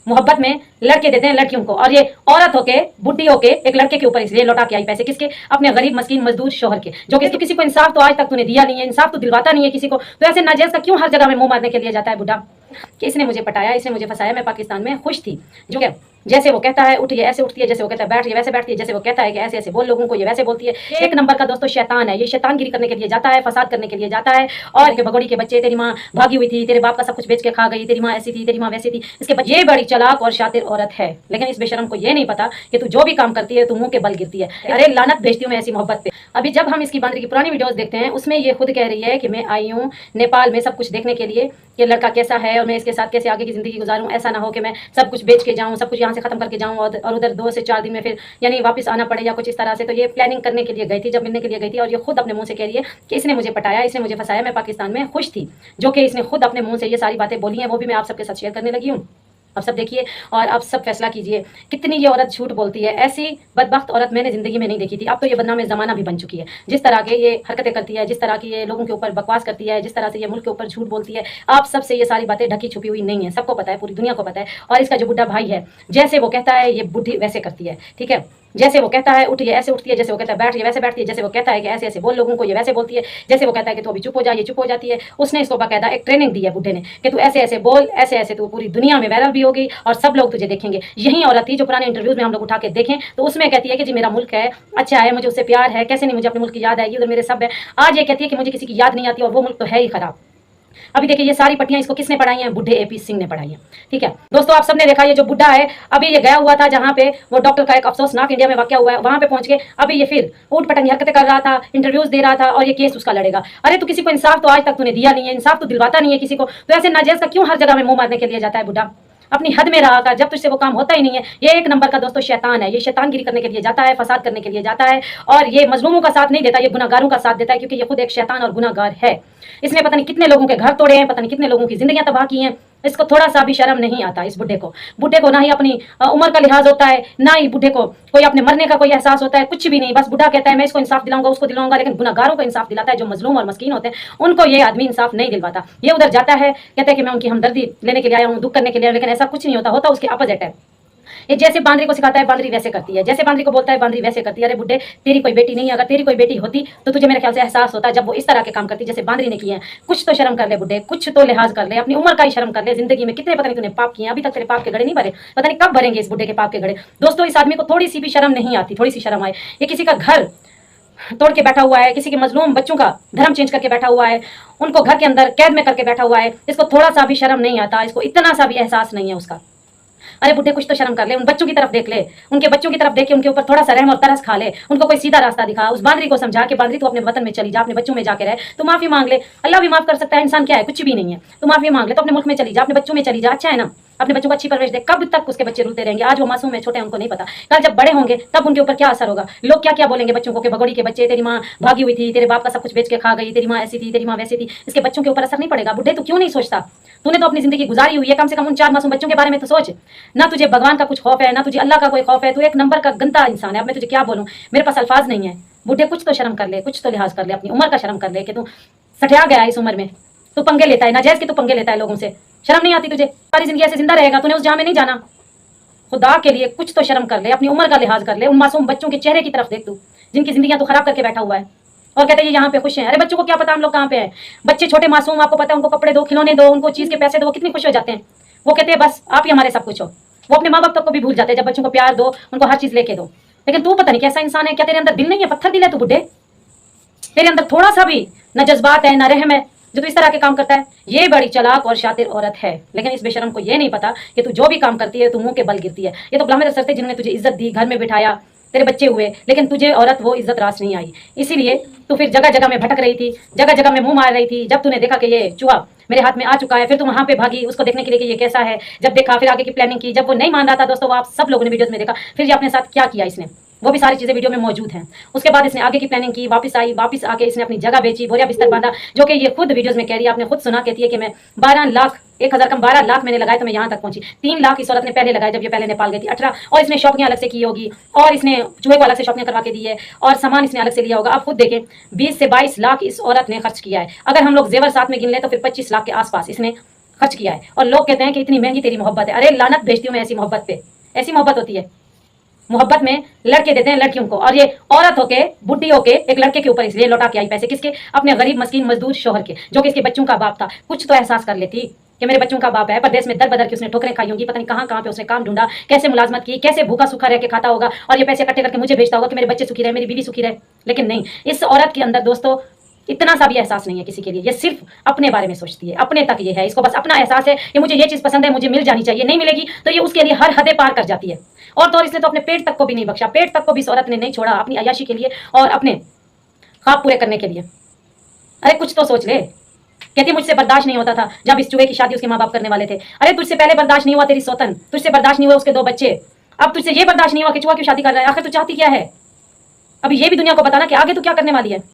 मोहब्बत में लड़के देते हैं लड़कियों को, और ये औरत होके बुढ़ी होके एक लड़के के ऊपर इसलिए लौटा के आई पैसे, किसके? अपने गरीब मस्कीन मजदूर शोहर के, जो कि किसी को इंसाफ तो आज तक तूने दिया नहीं है, इंसाफ तो दिलवाता नहीं है किसी को। तो ऐसे नाजायज का क्यों हर जगह में मुंह मारने के लिए जाता है बुढ़ा कि इसने मुझे पटाया, इसने मुझे फंसाया, मैं पाकिस्तान में खुश थी। जो क्या जैसे वो कहता है उठ ये ऐसे उठती है, जैसे वो कहता है बैठ ये वैसे बैठती है, जैसे वो कहता है कि ऐसे ऐसे बोल लोगों को ये वैसे बोलती है। एक नंबर का दोस्तों शैतान है ये, शैतानगिरी करने के लिए जाता है, फसाद करने के लिए जाता है। और के भगोड़ी के बच्चे, तेरी माँ भागी हुई थी, तेरे बाप का सब कुछ बेच के खा गई, तेरी माँ ऐसी थी, तेरी माँ वैसी थी। इसके बच्चे ये बड़ी चालाक और शातिर औरत है, लेकिन इस बेशरम को ये नहीं पता कि तू जो भी काम करती है तू मुंह के बल गिरती है। अरे लानत भेजती हूँ मैं ऐसी मोहब्बत पे। अभी जब हम इसकी बांद्री की पुरानी वीडियोस देखते हैं उसमें ये खुद कह रही है कि मैं आई हूँ नेपाल में सब कुछ देखने के लिए, ये लड़का कैसा है और मैं इसके साथ कैसे आगे की जिंदगी गुजारूं। ऐसा ना हो कि मैं सब कुछ बेच के जाऊं, सब कुछ यहाँ से खत्म करके जाऊं और उधर 2 से 4 दिन में फिर यानी वापस आना पड़े या कुछ इस तरह से। तो ये प्लानिंग करने के लिए गई थी, जब मिलने के लिए गई थी, और ये खुद अपने मुंह से कह रही है कि इसने मुझे पटाया, इसने मुझे फंसाया, मैं पाकिस्तान में खुश थी। जो कि इसने खुद अपने मुंह से ये सारी बातें बोली हैं, वो भी मैं आप सबके साथ शेयर करने लगी हूँ। अब सब देखिए और अब सब फैसला कीजिए कितनी ये औरत झूठ बोलती है। ऐसी बदबख्त औरत मैंने जिंदगी में नहीं देखी थी। अब तो ये बदनाम जमाना भी बन चुकी है। जिस तरह के ये हरकतें करती है, जिस तरह की ये लोगों के ऊपर बकवास करती है, जिस तरह से ये मुल्क के ऊपर झूठ बोलती है, आप सबसे ये सारी बातें ढकी छुपी हुई नहीं है, सबको पता है, पूरी दुनिया को पता है। और इसका जो बुढ़ा भाई है, जैसे वो कहता है ये बुढ़ी वैसे करती है, ठीक है। जैसे वो कहता है उठ ये ऐसे उठती है, जैसे वो कहता है बैठ ये वैसे बैठती है, जैसे वो कहता है कि ऐसे ऐसे बोल लोगों को ये वैसे बोलती है, जैसे वो कहता है कि तू अभी चुप हो जा, ये चुप हो जाती है। उसने इसको बाकायदा एक ट्रेनिंग दी है बुढ़े ने कि तू ऐसे ऐसे बोल, ऐसे ऐसे तू पूरी दुनिया में वायरल भी होगी और सब लोग तुझे देखेंगे। यही औरत थी जो पुराने इंटरव्यूज में हम लोग उठा के देखें तो उसमें कहती है कि जी मेरा मुल्क है, अच्छा है, मुझे उससे प्यार है, कैसे नहीं मुझे अपने मुल्क की याद आएगी, उधर मेरे सब है। आज ये कहती है कि मुझे किसी की याद नहीं आती और वो मुल्क तो है ही खराब। अभी देखिए ये सारी पट्टियां इसको किसने पढ़ाई हैं? बुढ़े एपी सिंह ने पढ़ाई हैं, ठीक है दोस्तों। आप सबने देखा ये जो बुढ़ा है अभी ये गया हुआ था जहां पे वो डॉक्टर का एक अफसोसनाक इंडिया में वाकया हुआ है, वहां पे पहुंच के अभी ये फिर ऊट पटंगी हरकतें कर रहा था, इंटरव्यूज दे रहा था और ये केस उसका लड़ेगा। अरे तो किसी को इंसाफ तो आज तक तूने दिया नहीं है, इंसाफ तो दिलवाता नहीं है किसी को। तो ऐसे नाजायज का क्यों हर जगह में मुंह मारने के लिए जाता है बुढ़ा? अपनी हद में रहा कर, जब तुझसे वो काम होता ही नहीं है। ये एक नंबर का दोस्तों शैतान है, ये शैतानगिरी करने के लिए जाता है, फसाद करने के लिए जाता है और ये मजलूमों का साथ नहीं देता, ये गुनाहगारों का साथ देता है, क्योंकि ये खुद एक शैतान और गुनाहगार है। इसने पता नहीं कितने लोगों के घर तोड़े हैं, पता नहीं कितने लोगों की जिंदगियां तबाह की हैं। इसको थोड़ा सा भी शर्म नहीं आता इस बुढ़े को ना ही अपनी उम्र का लिहाज होता है, ना ही बुढ़े को कोई अपने मरने का कोई एहसास होता है, कुछ भी नहीं। बस बुढ़ा कहता है मैं इसको इंसाफ दिलाऊंगा, उसको दिलाऊंगा, लेकिन गुनाहगारों को इंसाफ दिलाता है। जो मजलूम और मस्कीन होते हैं उनको ये आदमी इंसाफ नहीं दिलवाता। ये उधर जाता है, कहता है कि मैं उनकी हमदर्दी लेने के लिए आया हूँ, दुख करने के लिए, लेकिन ऐसा कुछ नहीं होता, होता उसके अपोजिट है। ये जैसे बांद्री को सिखाता है बांद्री वैसे करती है, जैसे बांद्री को बोलता है बांद्री वैसे करती है। अरे बुड्ढे तेरी कोई बेटी नहीं है, अगर तेरी कोई बेटी होती तो तुझे मेरे ख्याल से एहसास होता जब वो इस तरह के काम करती जैसे बांद्री ने किए हैं। कुछ तो शर्म कर ले बुड्ढे, कुछ तो लिहाज कर ले, अपनी उम्र का ही शर्म कर ले। जिंदगी में कितने पता नहीं तूने पाप किए, अभी तक तेरे पाप के घड़े नहीं भरे, पता नहीं कब भरेंगे इस बुड्ढे के पाप के घड़े। दोस्तों इस आदमी को थोड़ी सी भी शर्म नहीं आती, थोड़ी सी शर्म आए। ये किसी का घर तोड़ के बैठा हुआ है, किसी के मजलूम बच्चों का धर्म चेंज करके बैठा हुआ है, उनको घर के अंदर कैद में करके बैठा हुआ है। इसको थोड़ा सा भी शर्म नहीं आता, इसको इतना सा भी एहसास नहीं है उसका। अरे बुड्ढे कुछ तो शर्म कर ले, उन बच्चों की तरफ देख ले, उनके बच्चों की तरफ देख के उनके ऊपर थोड़ा सा रहम और तरस खा ले, उनको कोई सीधा रास्ता दिखा। उस बांद्री को समझा कि बांद्री तू अपने वतन में चली जा, अपने बच्चों में जाके रहे, तो माफी मांग ले, अल्लाह भी माफ कर सकता है, इंसान क्या है, कुछ भी नहीं है। तो माफी मांग ले, तो अपने मुल्क में चली जा, अपने बच्चों में चली जा, अच्छा है ना, अपने बच्चों को अच्छी परवरिश दे। कब तक उसके बच्चे रुलते रहेंगे? आज वो मासूम है, छोटे हैं, उनको नहीं पता, कल जब बड़े होंगे तब उनके ऊपर क्या असर होगा। लोग क्या क्या बोलेंगे बच्चों को कि भगोड़ी के बच्चे, तेरी माँ भागी हुई थी, तेरे बाप का सब कुछ बेच के खा गई, तेरी माँ ऐसी थी, तेरी माँ वैसी थी। इसके बच्चों के ऊपर असर नहीं पड़ेगा? बुढ़े तू क्यों नहीं सोचता? तूने तो अपनी जिंदगी गुजारी हुई है, कम से कम उन 4 मासूम बच्चों के बारे में तो सोच। ना तुझे भगवान का कुछ खौफ है, ना तुझे अल्लाह का कोई खौफ है, तू एक नंबर का गंदा इंसान है। अब मैं तुझे क्या बोलूं, मेरे पास अल्फाज नहीं है। बुढ़े कुछ तो शर्म कर ले, कुछ तो लिहाज कर ले, अपनी उम्र का शर्म कर ले कि तू सठिया गया इस उम्र में, तू पंगे लेता है, नाजायज के तू पंगे लेता है लोगों से। शर्म नहीं आती तुझे? सारी जिंदगी ऐसे जिंदा रहेगा, तूने उस जहां में नहीं जाना। खुदा के लिए कुछ तो शर्म कर ले, अपनी उम्र का लिहाज कर ले। उन मासूम बच्चों के चेहरे की तरफ देख तू, जिनकी जिंदगियां तू खराब करके बैठा हुआ है और कहते हैं यहाँ पे खुश हैं। अरे बच्चों को क्या पता हम लोग कहाँ पे हैं? बच्चे छोटे मासूम, आपको पता है, उनको कपड़े दो, खिलौने दो, उनको चीज के पैसे दो, वो कितनी खुश हो जाते हैं। वो कहते हैं बस आप ही हमारे सब कुछ हो। वो अपने माँ बाप तक को भी भूल जाते हैं जब बच्चों को प्यार दो, उनको हर चीज लेके दो। लेकिन तू पता नहीं कैसा इंसान है, क्या तेरे अंदर दिल नहीं है, पत्थर दिल है तू बुड्ढे? तेरे अंदर थोड़ा सा भी न जज्बात है, न रहम है, जो तू इस तरह के काम करता है। ये बड़ी चालाक और शातिर औरत है, लेकिन इस बेशरम को ये नहीं पता कि तू जो भी काम करती है तू मुंह के बल गिरती है। ये तो गुलाम अफसर थे जिन्होंने तुझे इज्जत दी, घर में बिठाया, तेरे बच्चे हुए, लेकिन तुझे औरत वो इज्जत रास नहीं आई। इसीलिए तू फिर जगह जगह में भटक रही थी, जगह जगह में मुंह मार रही थी। जब तूने देखा कि ये चूहा मेरे हाथ में आ चुका है, फिर तू वहां पे भागी उसको देखने के लिए कि ये कैसा है। जब देखा फिर आगे की प्लानिंग की। जब वो नहीं मान रहा था दोस्तों, वो आप सब लोगों ने वीडियोस में देखा, फिर ये अपने साथ क्या किया इसने, वो भी सारी चीजें वीडियो में मौजूद हैं। उसके बाद इसने आगे की प्लानिंग की, वापस आई, वापस आके इसने अपनी जगह बेची, बोरिया बिस्तर बांधा, जो कि ये खुद वीडियोस में कह रही है, आपने खुद सुना, कहती है कि मैं 12 लाख 1000 कम 12 लाख मैंने लगाए तो मैं यहाँ तक पहुंची। 3 लाख इस औरत ने पहले लगाए जब ये पहले नेपाल गई थी, 18, और इसने शॉपिंग अलग से की होगी, और इसने चूहे को अलग से शॉपिंग करवा के दी है, और सामान इसने अलग से लिया होगा। आप खुद देखें 20 से 22 लाख इस औरत ने खर्च किया है। अगर हम लोग जेवर साथ में गिन ले तो फिर 25 लाख के आसपास इसने खर्च किया है, और लोग कहते हैं कि इतनी महंगी तेरी मोहब्बत है। अरे लानत भेजती हूँ मैं ऐसी मोहब्बत पे। ऐसी मोहब्बत होती है? मोहब्बत में लड़के देते हैं लड़कियों को, और ये औरत होके बुढ़ी होके एक लड़के के ऊपर इसलिए लौटा के आई पैसे, किसके? अपने गरीब मस्कीन मजदूर शोहर के, जो कि इसके बच्चों का बाप था। कुछ तो एहसास कर लेती कि मेरे बच्चों का बाप है। परदेश में दर बदर की उसने ठोकरें खाई होंगी, पता नहीं कहाँ कहाँ पे उसने काम ढूंढा, कैसे मुलाजमत की, कैसे भूखा सूखा रह के खाता होगा, और ये पैसे इकट्ठे करके मुझे भेजता होगा कि मेरे बच्चे सुखी रहे, मेरी बीवी सुखी रहे। लेकिन नहीं, इस औरत के अंदर दोस्तों इतना सा भी एहसास नहीं है किसी के लिए। ये सिर्फ अपने बारे में सोचती है, अपने तक ये है, इसको बस अपना एहसास है कि मुझे ये चीज पसंद है, मुझे मिल जानी चाहिए, नहीं मिलेगी तो ये उसके लिए हर हदें पार कर जाती है। और तो और इसने तो अपने पेट तक को भी नहीं बख्शा, पेट तक को भी इस औरत ने नहीं छोड़ा अपनी अय्याशी के लिए और अपने ख्वाब पूरे करने के लिए। अरे कुछ तो सोच ले। कहती मुझसे बर्दाश्त नहीं होता था जब इस चूहे की शादी उसके माँ बाप करने वाले थे। अरे तुझसे पहले बर्दाश्त नहीं हुआ तेरी सौतन, तुझसे बर्दाश्त नहीं हुआ उसके 2 बच्चे, अब तुझसे ये बर्दाश्त नहीं हुआ कि चूहा क्यों शादी कर रहा है। आखिर तू चाहती क्या है? अभी ये भी दुनिया को बताना कि आगे तू क्या करने वाली है।